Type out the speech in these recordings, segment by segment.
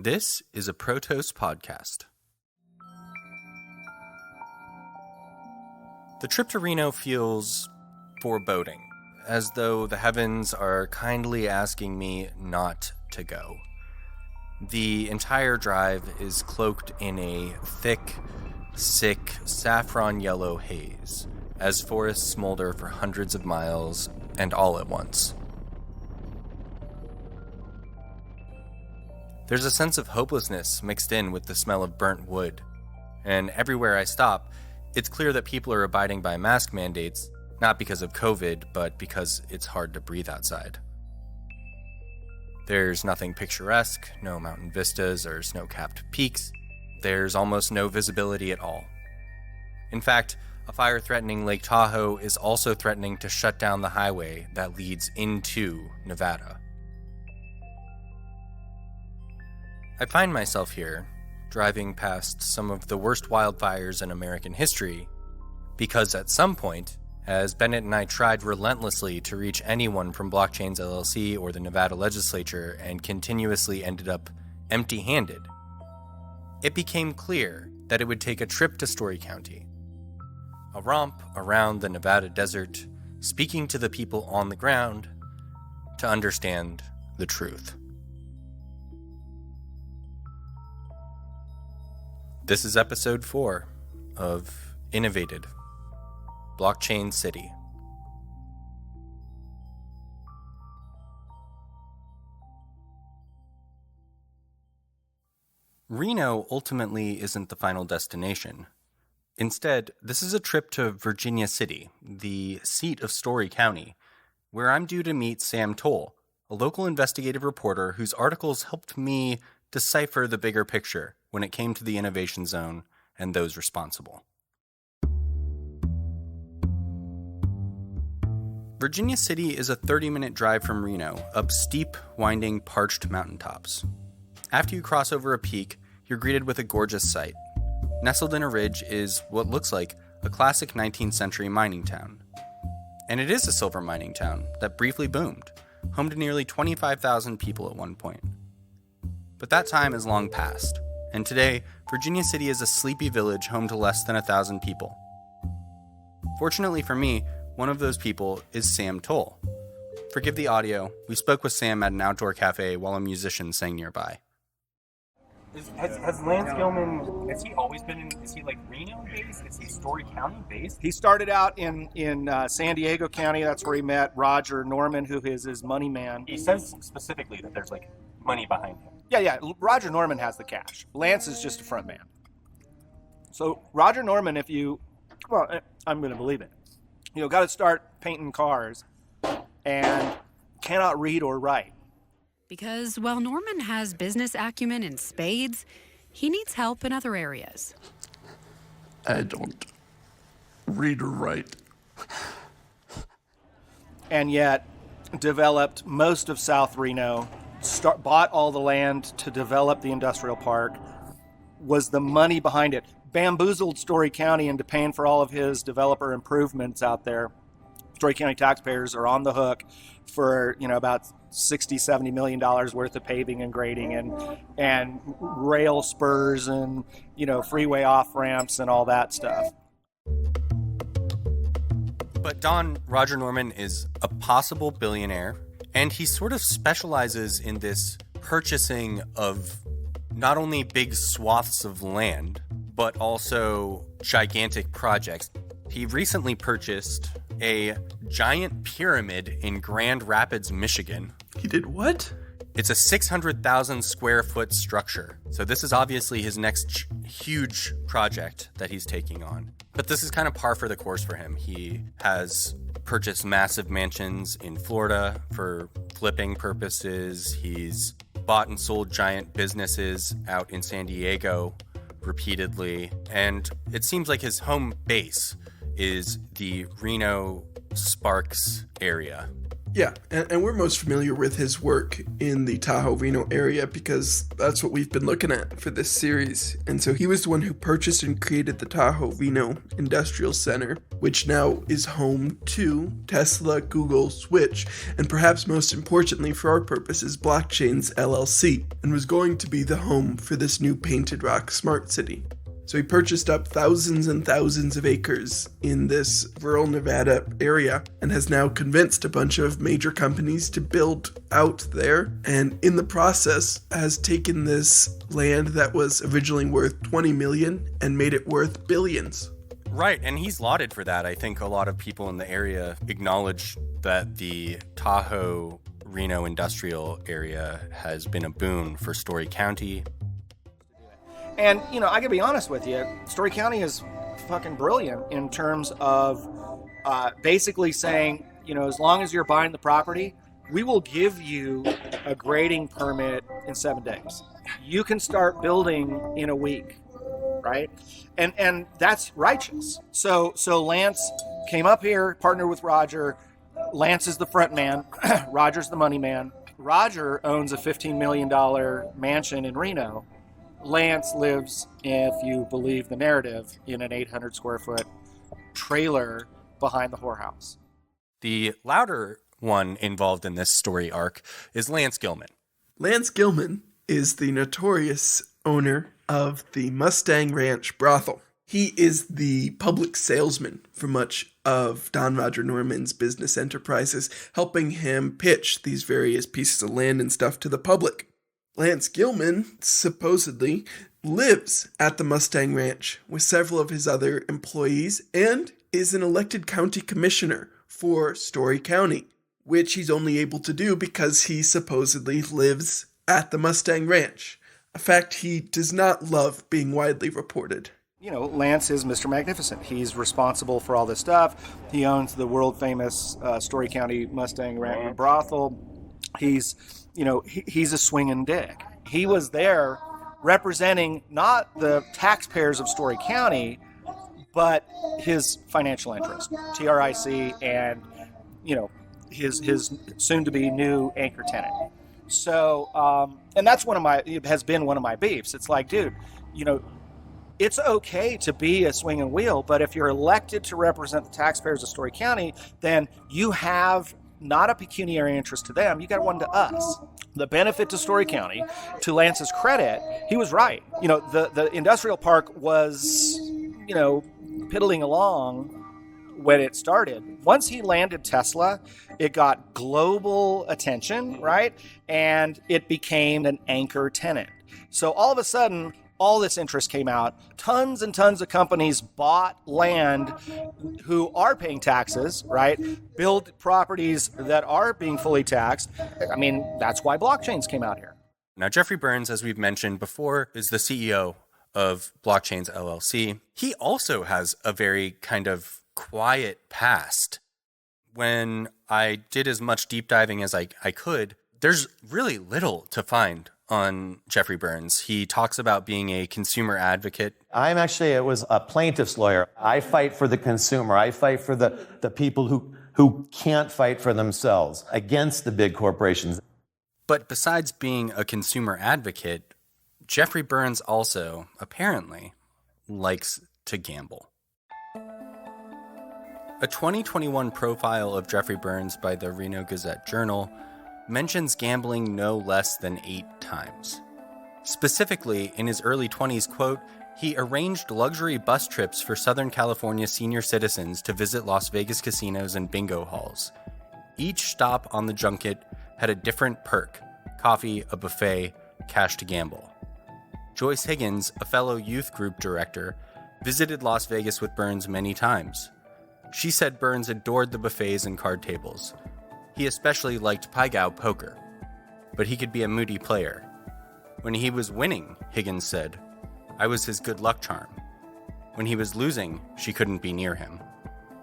This is a Protos podcast. The trip to Reno feels foreboding, as though the heavens are kindly asking me not to go. The entire drive is cloaked in a thick, sick, saffron yellow haze, as forests smolder for hundreds of miles and all at once. There's a sense of hopelessness mixed in with the smell of burnt wood, and everywhere I stop, it's clear that people are abiding by mask mandates, not because of COVID, but because it's hard to breathe outside. There's nothing picturesque, no mountain vistas or snow-capped peaks. There's almost no visibility at all. In fact, a fire-threatening Lake Tahoe is also threatening to shut down the highway that leads into Nevada. I find myself here, driving past some of the worst wildfires in American history, because at some point, as Bennett and I tried relentlessly to reach anyone from Blockchains LLC or the Nevada legislature and continuously ended up empty-handed, it became clear that it would take a trip to Storey County. A romp around the Nevada desert, speaking to the people on the ground to understand the truth. This is episode 4 of Innovated, Blockchain City. Reno ultimately isn't the final destination. Instead, this is a trip to Virginia City, the seat of Storey County, where I'm due to meet Sam Toll, a local investigative reporter whose articles helped me decipher the bigger picture when it came to the innovation zone and those responsible. Virginia City is a 30-minute drive from Reno, up steep, winding, parched mountaintops. After you cross over a peak, you're greeted with a gorgeous sight. Nestled in a ridge is what looks like a classic 19th century mining town. And it is a silver mining town that briefly boomed, home to nearly 25,000 people at one point. But that time is long past, and today, Virginia City is a sleepy village home to less than 1,000 people. Fortunately for me, one of those people is Sam Toll. Forgive the audio, we spoke with Sam at an outdoor cafe while a musician sang nearby. Has Lance Gilman, has he always been in, is he like Reno based? Is he Storey County based? He started out in San Diego County. That's where he met Roger Norman, who is his money man. He says specifically that there's like money behind him. Yeah. Roger Norman has the cash. Lance is just a front man. So Roger Norman, I'm going to believe it. Got to start painting cars and cannot read or write. Because while Norman has business acumen in spades, he needs help in other areas. I don't read or write. And yet developed most of South Reno, bought all the land to develop the industrial park, was the money behind it, bamboozled Storey County into paying for all of his developer improvements out there. Storey County taxpayers are on the hook for, about $60-70 million worth of paving and grading and rail spurs and, freeway off-ramps and all that stuff. But Don, Roger Norman, is a possible billionaire, and he sort of specializes in this purchasing of not only big swaths of land, but also gigantic projects. He recently purchased a giant pyramid in Grand Rapids, Michigan. He did what? It's a 600,000 square foot structure. So this is obviously his next huge project that he's taking on. But this is kind of par for the course for him. He has purchased massive mansions in Florida for flipping purposes. He's bought and sold giant businesses out in San Diego repeatedly. And it seems like his home base is the Reno Sparks area. Yeah, and we're most familiar with his work in the Tahoe-Reno area because that's what we've been looking at for this series. And so he was the one who purchased and created the Tahoe-Reno Industrial Center, which now is home to Tesla, Google, Switch, and perhaps most importantly for our purposes, Blockchains LLC, and was going to be the home for this new Painted Rock Smart City. So he purchased up thousands and thousands of acres in this rural Nevada area and has now convinced a bunch of major companies to build out there, and in the process has taken this land that was originally worth $20 million and made it worth billions. Right, and he's lauded for that. I think a lot of people in the area acknowledge that the Tahoe-Reno industrial area has been a boon for Storey County. And, I gotta be honest with you, Storey County is fucking brilliant in terms of basically saying, as long as you're buying the property, we will give you a grading permit in 7 days. You can start building in a week, right? And that's righteous. So Lance came up here, partnered with Roger. Lance is the front man. Roger's the money man. Roger owns a $15 million mansion in Reno. Lance lives, if you believe the narrative, in an 800 square foot trailer behind the whorehouse. The louder one involved in this story arc is Lance Gilman. Lance Gilman is the notorious owner of the Mustang Ranch brothel. He is the public salesman for much of Don Roger Norman's business enterprises, helping him pitch these various pieces of land and stuff to the public. Lance Gilman supposedly lives at the Mustang Ranch with several of his other employees and is an elected county commissioner for Storey County, which he's only able to do because he supposedly lives at the Mustang Ranch, a fact he does not love being widely reported. Lance is Mr. Magnificent. He's responsible for all this stuff. He owns the world-famous Storey County Mustang Ranch brothel. He's a swinging dick. He was there representing not the taxpayers of Storey County, but his financial interest, TRIC, and, his soon-to-be new anchor tenant. So, and that's has been one of my beefs. It's like, dude, it's okay to be a swinging wheel, but if you're elected to represent the taxpayers of Storey County, then you have not a pecuniary interest to them, you got one to us. The benefit to Storey County, to Lance's credit, he was right. The industrial park was, piddling along when it started. Once he landed Tesla, it got global attention, right? And it became an anchor tenant. So all of a sudden, all this interest came out. Tons and tons of companies bought land who are paying taxes, right? Build properties that are being fully taxed. I mean, that's why blockchains came out here. Now, Jeffrey Burns, as we've mentioned before, is the CEO of Blockchains LLC. He also has a very kind of quiet past. When I did as much deep diving as I could, there's really little to find on Jeffrey Burns. He talks about being a consumer advocate. It was a plaintiff's lawyer. I fight for the consumer. I fight for the people who can't fight for themselves against the big corporations. But besides being a consumer advocate, Jeffrey Burns also, apparently, likes to gamble. A 2021 profile of Jeffrey Burns by the Reno Gazette-Journal mentions gambling no less than 8 times. Specifically, in his early 20s, quote, he arranged luxury bus trips for Southern California senior citizens to visit Las Vegas casinos and bingo halls. Each stop on the junket had a different perk: coffee, a buffet, cash to gamble. Joyce Higgins, a fellow youth group director, visited Las Vegas with Burns many times. She said Burns adored the buffets and card tables. He especially liked Pai Gow poker, but he could be a moody player. When he was winning, Higgins said, I was his good luck charm. When he was losing, she couldn't be near him.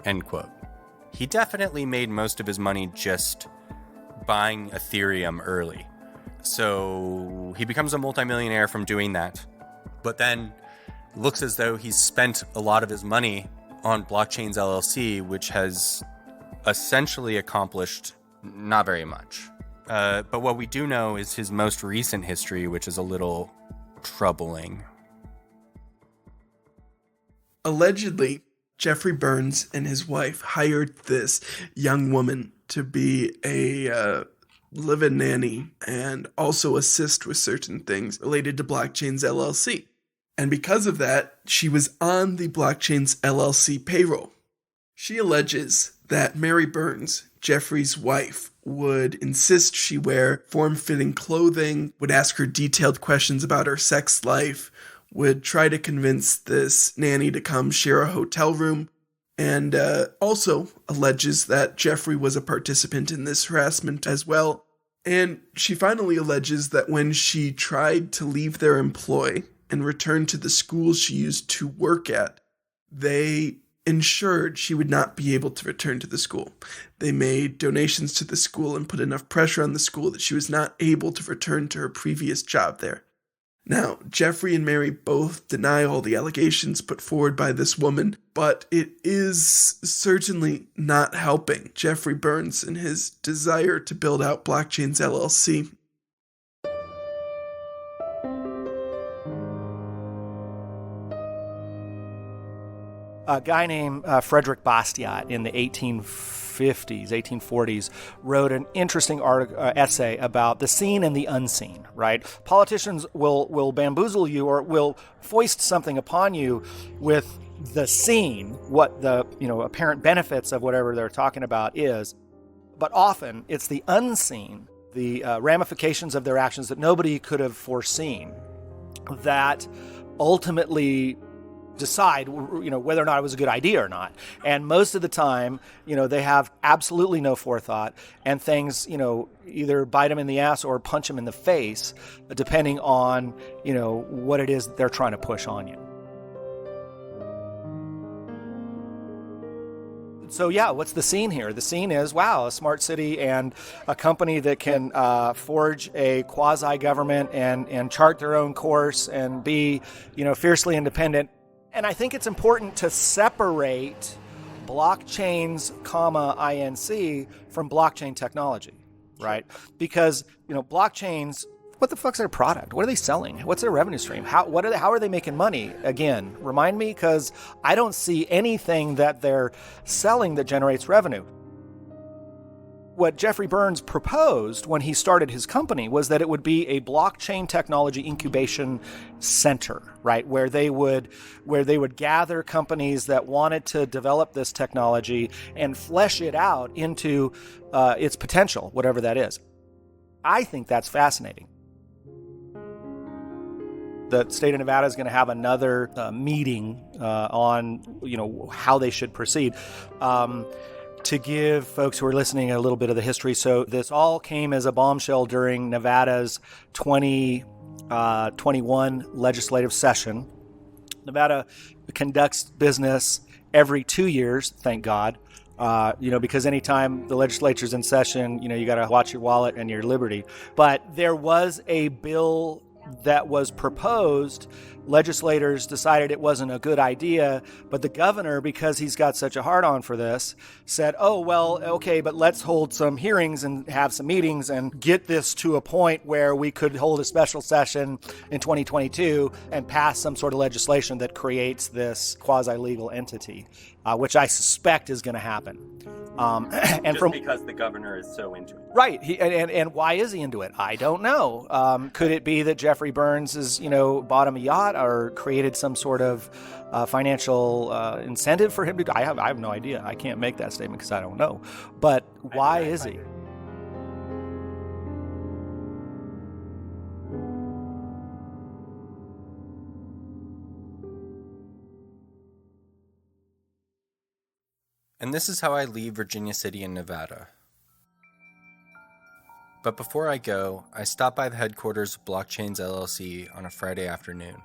End quote. He definitely made most of his money just buying Ethereum early. So he becomes a multimillionaire from doing that. But then it looks as though he's spent a lot of his money on Blockchains LLC, which has essentially accomplished Not very much. But what we do know is his most recent history, which is a little troubling. Allegedly, Jeffrey Burns and his wife hired this young woman to be a live-in nanny and also assist with certain things related to Blockchains LLC. And because of that, she was on the Blockchains LLC payroll. She alleges that Mary Burns, Jeffrey's wife, would insist she wear form-fitting clothing, would ask her detailed questions about her sex life, would try to convince this nanny to come share a hotel room, and also alleges that Jeffrey was a participant in this harassment as well. And she finally alleges that when she tried to leave their employ and return to the school she used to work at, they ensured she would not be able to return to the school. They made donations to the school and put enough pressure on the school that she was not able to return to her previous job there. Now, Jeffrey and Mary both deny all the allegations put forward by this woman, but it is certainly not helping Jeffrey Burns in his desire to build out Blockchains LLC. A guy named Frederick Bastiat in the 1840s, wrote an interesting essay about the seen and the unseen, right? Politicians will bamboozle you or will foist something upon you with the seen, what the apparent benefits of whatever they're talking about is, but often it's the unseen, the ramifications of their actions that nobody could have foreseen, that ultimately decide whether or not it was a good idea or not. And most of the time, they have absolutely no forethought, and things either bite them in the ass or punch them in the face, depending on what it is they're trying to push on you. So yeah, what's the scene here? The scene is, wow, a smart city and a company that can forge a quasi-government and chart their own course and be fiercely independent. And I think it's important to separate blockchains, INC from blockchain technology, right? Because, blockchains, what the fuck's their product? What are they selling? What's their revenue stream? How are they making money? Again, remind me, because I don't see anything that they're selling that generates revenue. What Jeffrey Burns proposed when he started his company was that it would be a blockchain technology incubation center, right? Where they would gather companies that wanted to develop this technology and flesh it out into its potential, whatever that is. I think that's fascinating. The state of Nevada is going to have another meeting on how they should proceed. To give folks who are listening a little bit of the history, so this all came as a bombshell during Nevada's 2021 legislative session. Nevada conducts business every 2 years, thank God, because anytime the legislature's in session, you got to watch your wallet and your liberty. But there was a bill that was proposed. Legislators decided it wasn't a good idea, but the governor, because he's got such a hard-on for this, said, oh, well, okay, but let's hold some hearings and have some meetings and get this to a point where we could hold a special session in 2022 and pass some sort of legislation that creates this quasi-legal entity, which I suspect is going to happen. And because the governor is so into it. Right. And why is he into it? I don't know. Could it be that Jeffrey Burns has, bought him a yacht or created some sort of financial incentive for him to? I have no idea. I can't make that statement because I don't know. But why is he? And this is how I leave Virginia City in Nevada. But before I go, I stop by the headquarters of Blockchains LLC on a Friday afternoon.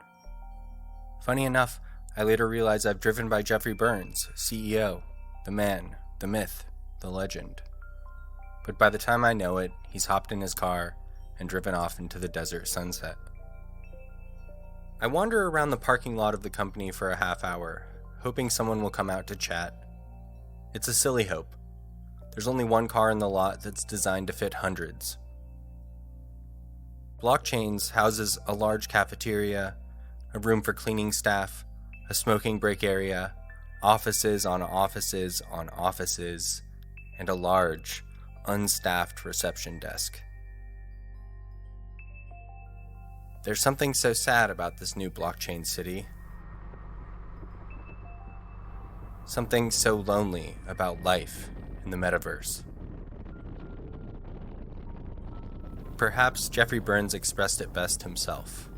Funny enough, I later realize I've driven by Jeffrey Burns, CEO, the man, the myth, the legend. But by the time I know it, he's hopped in his car and driven off into the desert sunset. I wander around the parking lot of the company for a half hour, hoping someone will come out to chat. It's a silly hope. There's only one car in the lot that's designed to fit hundreds. Blockchains houses a large cafeteria, a room for cleaning staff, a smoking break area, offices on offices on offices, and a large, unstaffed reception desk. There's something so sad about this new blockchain city. Something so lonely about life in the metaverse. Perhaps Jeffrey Burns expressed it best himself.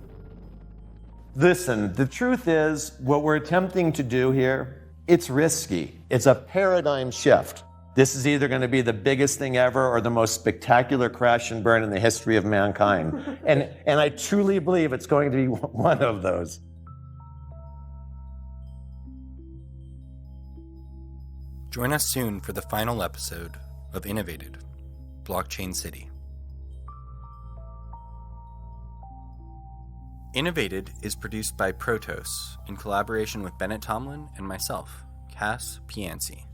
Listen, the truth is, what we're attempting to do here, it's risky. It's a paradigm shift. This is either going to be the biggest thing ever or the most spectacular crash and burn in the history of mankind. And I truly believe it's going to be one of those. Join us soon for the final episode of Innovated, Blockchain City. Innovated is produced by Protos in collaboration with Bennett Tomlin and myself, Cas and Bennett.